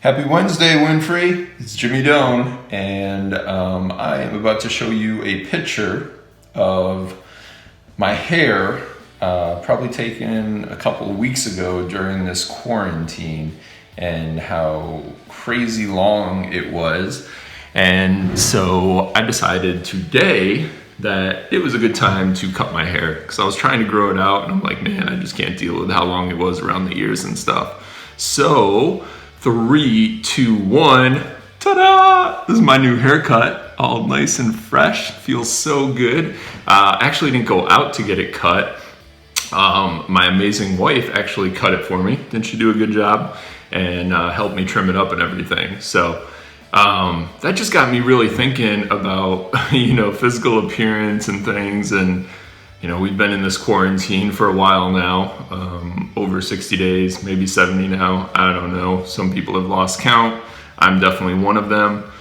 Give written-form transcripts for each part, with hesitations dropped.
Happy Wednesday, Winfrey. It's Jimmy Doan, and I am about to show you a picture of my hair, probably taken a couple of weeks ago during this quarantine, and how crazy long it was. And so I decided today that it was a good time to cut my hair, because I was trying to grow it out, and I'm like, man, I just can't deal with how long it was around the ears and stuff. So 3, 2, 1, ta-da! This is my new haircut, all nice and fresh, feels so good. Actually didn't go out to get it cut. My amazing wife actually cut it for me. Didn't she do a good job? And helped me trim it up and everything. So that just got me really thinking about, physical appearance and things. And, we've been in this quarantine for a while now, over 60 days, maybe 70 now. I don't know. Some people have lost count. I'm definitely one of them.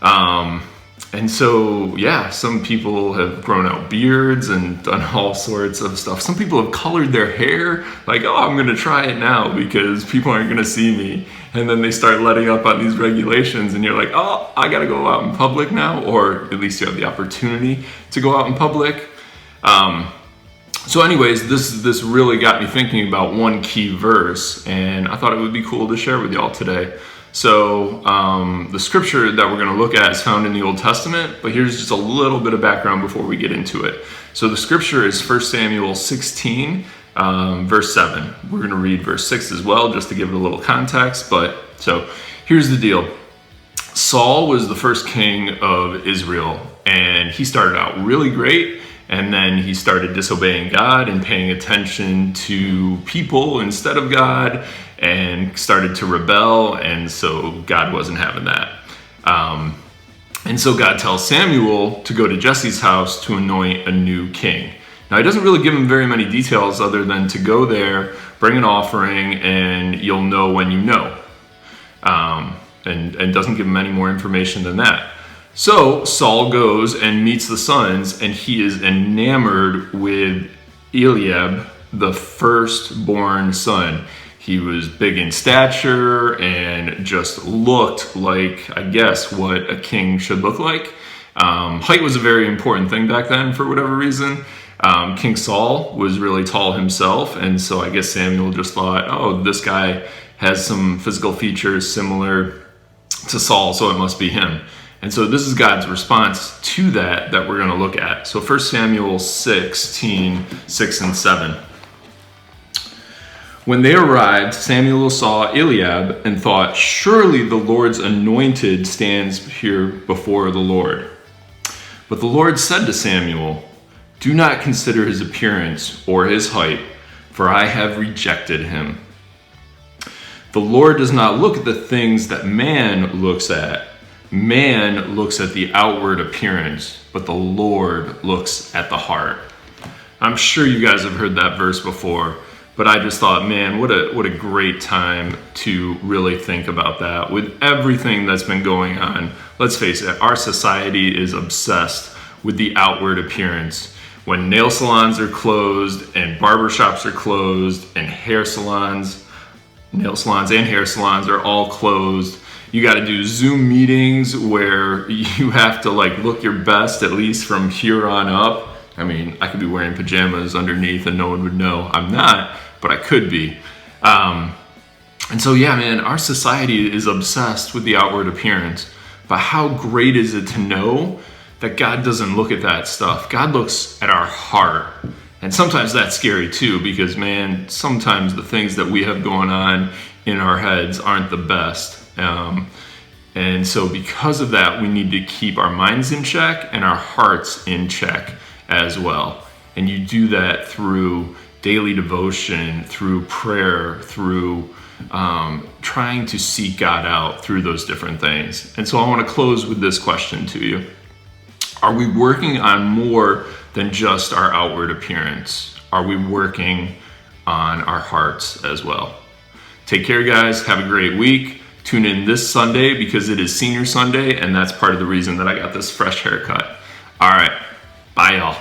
And so, some people have grown out beards and done all sorts of stuff. Some people have colored their hair, like, oh, I'm going to try it now because people aren't going to see me. And then they start letting up on these regulations, and you're like, oh, I got to go out in public now, or at least you have the opportunity to go out in public. So anyways, this really got me thinking about one key verse, and I thought it would be cool to share with y'all today. So the scripture that we're going to look at is found in the Old Testament, but here's just a little bit of background before we get into it. So the scripture is 1 Samuel 16, verse 7. We're going to read verse 6 as well, just to give it a little context. But so here's the deal. Saul was the first king of Israel, and he started out really great. And then he started disobeying God and paying attention to people instead of God, and started to rebel. And so God wasn't having that. And so God tells Samuel to go to Jesse's house to anoint a new king. Now, he doesn't really give him very many details other than to go there, bring an offering, and you'll know when you know. And doesn't give him any more information than that. So Saul goes and meets the sons, and he is enamored with Eliab, the firstborn son. He was big in stature and just looked like, I guess, what a king should look like. Height was a very important thing back then for whatever reason. King Saul was really tall himself, and so I guess Samuel just thought, oh, this guy has some physical features similar to Saul, so it must be him. And so this is God's response to that we're going to look at. So 1 Samuel 16, 6 and 7. When they arrived, Samuel saw Eliab and thought, surely the Lord's anointed stands here before the Lord. But the Lord said to Samuel, do not consider his appearance or his height, for I have rejected him. The Lord does not look at the things that man looks at. Man looks at the outward appearance, but the Lord looks at the heart. I'm sure you guys have heard that verse before, but I just thought, man, what a great time to really think about that. With everything that's been going on, let's face it, our society is obsessed with the outward appearance. When nail salons are closed and barbershops are closed and nail salons and hair salons are all closed, you got to do Zoom meetings where you have to look your best, at least from here on up. I mean, I could be wearing pajamas underneath and no one would know I'm not, but I could be. And so, man, our society is obsessed with the outward appearance. But how great is it to know that God doesn't look at that stuff? God looks at our heart. And sometimes that's scary too, because, man, sometimes the things that we have going on in our heads aren't the best. And so because of that, we need to keep our minds in check and our hearts in check as well. And you do that through daily devotion, through prayer, through trying to seek God out through those different things. And so I want to close with this question to you. Are we working on more than just our outward appearance? Are we working on our hearts as well? Take care, guys. Have a great week. Tune in this Sunday because it is Senior Sunday, and that's part of the reason that I got this fresh haircut. All right. Bye, y'all.